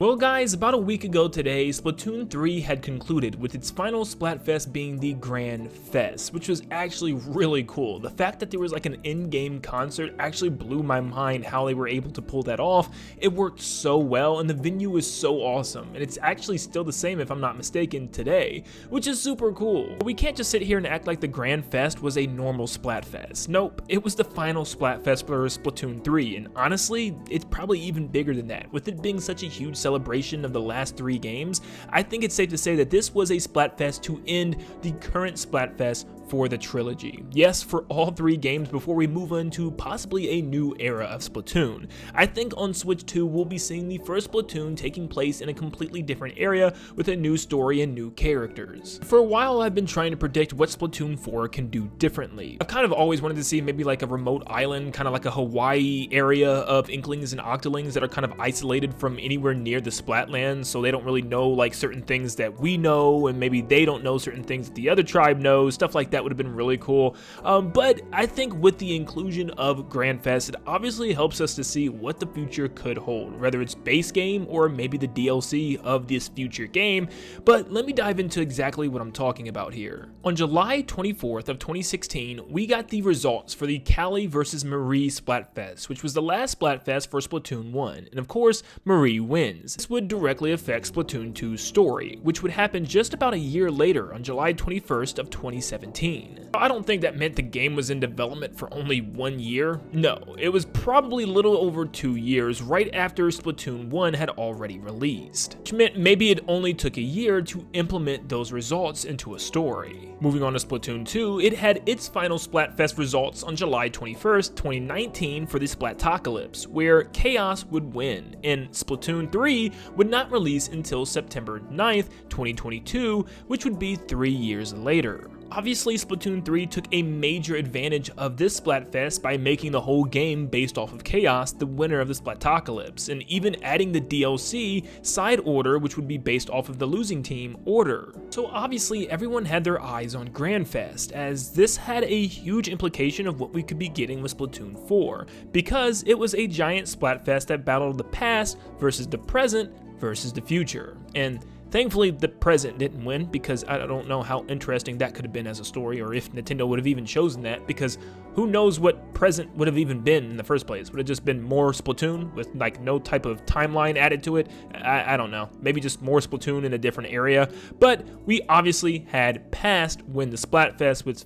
Well guys, about a week ago today, Splatoon 3 had concluded with its final Splatfest being the Grand Fest, which was actually really cool. The fact that there was like an in-game concert actually blew my mind how they were able to pull that off. It worked so well and the venue was so awesome, and it's actually still the same if I'm not mistaken today, which is super cool. But we can't just sit here and act like the Grand Fest was a normal Splatfest. Nope, it was the final Splatfest for Splatoon 3, and honestly, it's probably even bigger than that. With it being such a huge celebration of the last 3 games, I think it's safe to say that this was a Splatfest to end the current Splatfest for the trilogy. Yes, for all 3 games before we move on to possibly a new era of Splatoon. I think on Switch 2 we'll be seeing the first Splatoon taking place in a completely different area with a new story and new characters. For a while I've been trying to predict what Splatoon 4 can do differently. I've kind of always wanted to see maybe like a remote island, kind of like a Hawaii area of Inklings and Octolings that are kind of isolated from anywhere near the Splatlands, so they don't really know like certain things that we know, and maybe they don't know certain things that the other tribe knows. Stuff like that would have been really cool. But I think with the inclusion of Grand Fest, it obviously helps us to see what the future could hold, whether it's base game or maybe the DLC of this future game. But let me dive into exactly what I'm talking about here. On July 24th of 2016, we got the results for the Callie vs Marie Splatfest, which was the last Splatfest for Splatoon 1, and of course, Marie wins. This would directly affect Splatoon 2's story, which would happen just about a year later on July 21st of 2017. I don't think that meant the game was in development for only 1 year. No, it was probably a little over 2 years right after Splatoon 1 had already released, which meant maybe it only took a year to implement those results into a story. Moving on to Splatoon 2, it had its final Splatfest results on July 21st, 2019 for the Splatocalypse, where Chaos would win, and Splatoon 3 would not release until September 9th, 2022, which would be 3 years later. Obviously, Splatoon 3 took a major advantage of this Splatfest by making the whole game based off of Chaos the winner of the Splatocalypse, and even adding the DLC Side Order, which would be based off of the losing team Order. So obviously everyone had their eyes on Grand Fest, as this had a huge implication of what we could be getting with Splatoon 4, because it was a giant Splatfest that battled the past versus the present versus the future. And thankfully, the present didn't win, because I don't know how interesting that could have been as a story, or if Nintendo would have even chosen that, because who knows what present would have even been in the first place. Would it just been more Splatoon with like no type of timeline added to it? I don't know. Maybe just more Splatoon in a different area. But we obviously had past win the Splatfest, with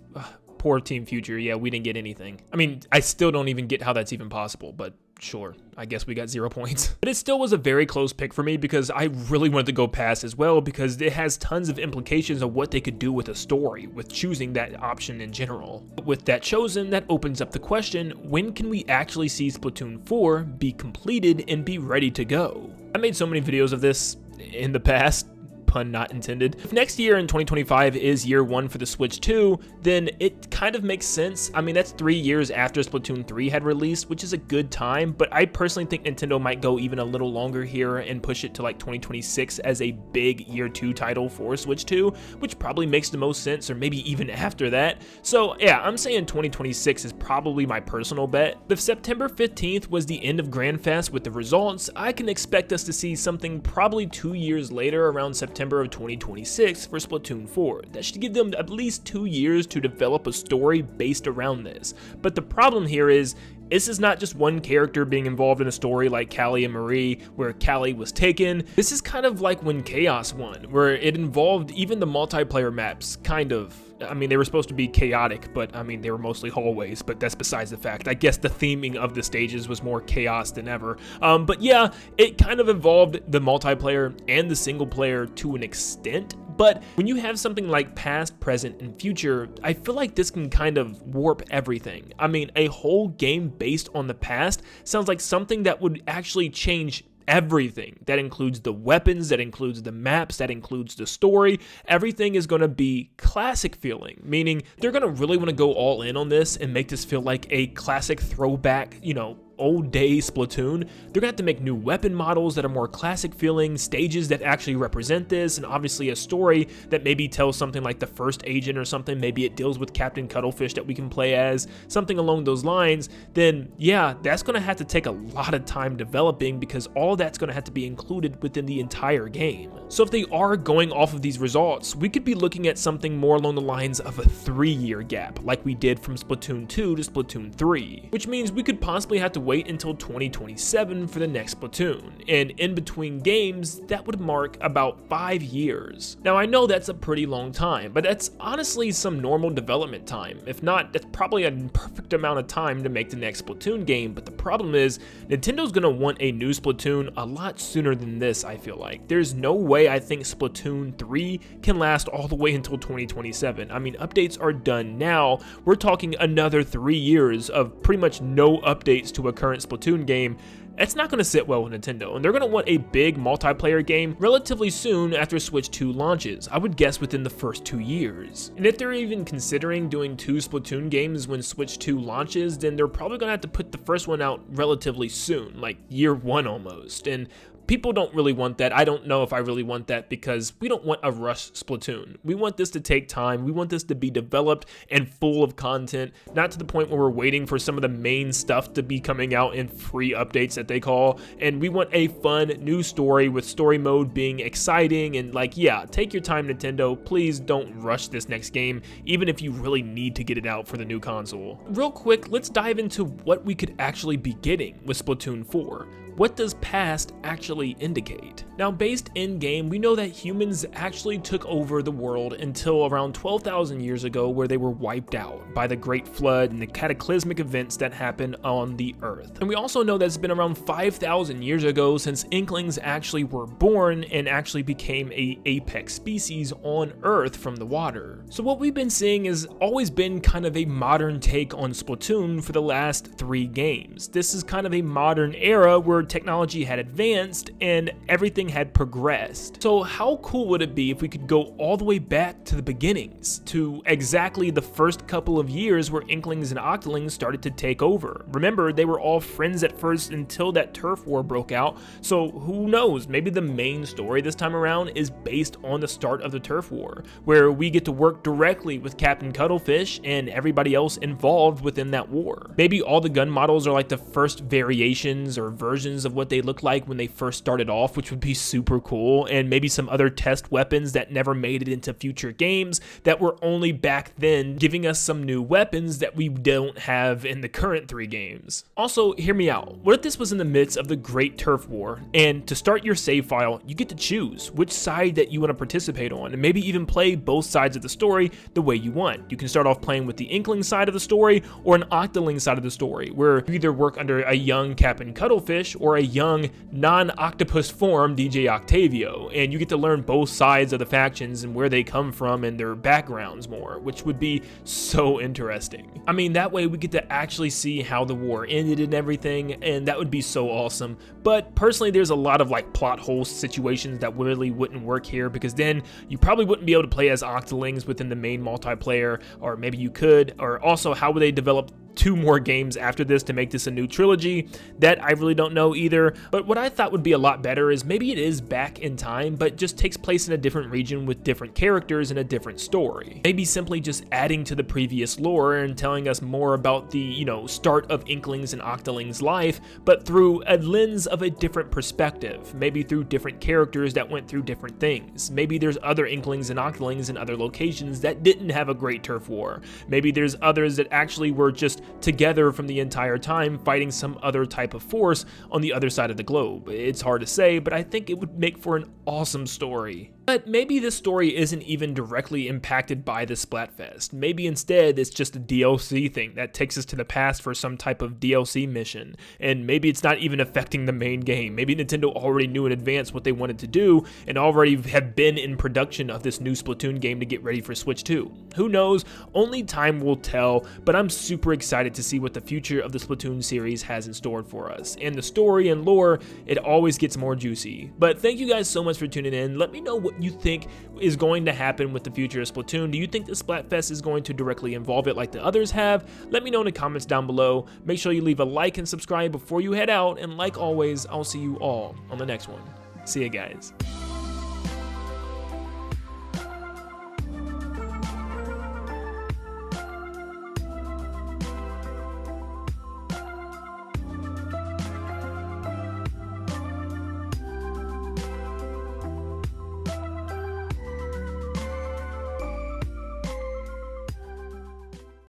poor Team Future. Yeah, we didn't get anything. I mean, I still don't even get how that's even possible, but sure, I guess we got 0 points. But it still was a very close pick for me, because I really wanted to go past as well, because it has tons of implications of what they could do with a story, with choosing that option in general. But with that chosen, that opens up the question, when can we actually see Splatoon 4 be completed and be ready to go? I made so many videos of this in the past, pun not intended. If next year in 2025 is year 1 for the Switch 2, then it kind of makes sense. I mean, that's 3 years after Splatoon 3 had released, which is a good time, but I personally think Nintendo might go even a little longer here and push it to like 2026 as a big year 2 title for Switch 2, which probably makes the most sense, or maybe even after that. So yeah, I'm saying 2026 is probably my personal bet. If September 15th was the end of Grand Fest with the results, I can expect us to see something probably 2 years later, around September of 2026 for Splatoon 4. That should give them at least 2 years to develop a story based around this. But the problem here is, this is not just one character being involved in a story like Callie and Marie, where Callie was taken. This is kind of like when Chaos won, where it involved even the multiplayer maps, kind of. I mean, they were supposed to be chaotic, but I mean, they were mostly hallways, but that's besides the fact. I guess the theming of the stages was more chaos than ever. But yeah, it kind of involved the multiplayer and the single player to an extent. But when you have something like past, present, and future, I feel like this can kind of warp everything. I mean, a whole game based on the past sounds like something that would actually change everything. That includes the weapons, that includes the maps, that includes the story. Everything is going to be classic feeling, meaning they're going to really want to go all in on this and make this feel like a classic throwback, you know, old day Splatoon, they're gonna have to make new weapon models that are more classic feeling, stages that actually represent this, and obviously a story that maybe tells something like the first agent or something. Maybe it deals with Captain Cuttlefish that we can play as, something along those lines. Then yeah, that's gonna have to take a lot of time developing, because all that's gonna have to be included within the entire game. So if they are going off of these results, we could be looking at something more along the lines of a 3-year gap, like we did from Splatoon 2 to Splatoon 3, which means we could possibly have to wait until 2027 for the next Splatoon, and in between games, that would mark about 5 years. Now I know that's a pretty long time, but that's honestly some normal development time. If not, that's probably a perfect amount of time to make the next Splatoon game, but the problem is, Nintendo's gonna want a new Splatoon a lot sooner than this, I feel like. There's no way I think Splatoon 3 can last all the way until 2027. I mean, updates are done now. We're talking another 3 years of pretty much no updates to a current Splatoon game. It's not going to sit well with Nintendo, and they're going to want a big multiplayer game relatively soon after Switch 2 launches, I would guess within the first 2 years. And if they're even considering doing 2 Splatoon games when Switch 2 launches, then they're probably going to have to put the first one out relatively soon, like year 1 almost. And people don't really want that. I don't know if I really want that, because we don't want a rush Splatoon. We want this to take time. We want this to be developed and full of content, not to the point where we're waiting for some of the main stuff to be coming out in free updates that they call. And we want a fun new story with story mode being exciting, and like, yeah, take your time, Nintendo. Please don't rush this next game, even if you really need to get it out for the new console. Real quick, let's dive into what we could actually be getting with Splatoon 4. What does past actually indicate? Now, based in-game, we know that humans actually took over the world until around 12,000 years ago, where they were wiped out by the Great Flood and the cataclysmic events that happened on the Earth. And we also know that it's been around 5,000 years ago since Inklings actually were born and actually became a apex species on Earth from the water. So what we've been seeing has always been kind of a modern take on Splatoon for the last 3 games. This is kind of a modern era where technology had advanced and everything had progressed. So how cool would it be if we could go all the way back to the beginnings, to exactly the first couple of years where Inklings and Octolings started to take over? Remember, they were all friends at first until that turf war broke out, so who knows, maybe the main story this time around is based on the start of the turf war, where we get to work directly with Captain Cuttlefish and everybody else involved within that war. Maybe all the gun models are like the first variations or versions of what they looked like when they first started off, which would be super cool, and maybe some other test weapons that never made it into future games that were only back then, giving us some new weapons that we don't have in the current 3 games. Also, hear me out. What if this was in the midst of the Great Turf War, and to start your save file, you get to choose which side that you want to participate on, and maybe even play both sides of the story the way you want. You can start off playing with the Inkling side of the story or an Octoling side of the story, where you either work under a young Captain Cuttlefish or a young non-octopus form DJ Octavio, and you get to learn both sides of the factions and where they come from and their backgrounds more, which would be so interesting. I mean, that way we get to actually see how the war ended and everything, and that would be so awesome. But personally, there's a lot of like plot hole situations that really wouldn't work here, because then you probably wouldn't be able to play as Octolings within the main multiplayer, or maybe you could, or also how would they develop 2 more games after this to make this a new trilogy? That I really don't know either. But what I thought would be a lot better is maybe it is back in time, but just takes place in a different region with different characters and a different story. Maybe simply just adding to the previous lore and telling us more about the, start of Inklings and Octolings' life, but through a lens of a different perspective. Maybe through different characters that went through different things. Maybe there's other Inklings and Octolings in other locations that didn't have a great turf war. Maybe there's others that actually were just together from the entire time fighting some other type of force on the other side of the globe. It's hard to say, but I think it would make for an awesome story. But maybe this story isn't even directly impacted by the Splatfest. Maybe instead it's just a DLC thing that takes us to the past for some type of DLC mission, and maybe it's not even affecting the main game. Maybe Nintendo already knew in advance what they wanted to do and already have been in production of this new Splatoon game to get ready for Switch 2. Who knows? Only time will tell, but I'm super excited to see what the future of the Splatoon series has in store for us. And the story and lore, it always gets more juicy. But thank you guys so much for tuning in. Let me know what you think is going to happen with the future of Splatoon. Do you think the Splatfest is going to directly involve it like the others have? Let me know in the comments down below. Make sure you leave a like and subscribe before you head out, and like always, I'll see you all on the next one. See ya, guys.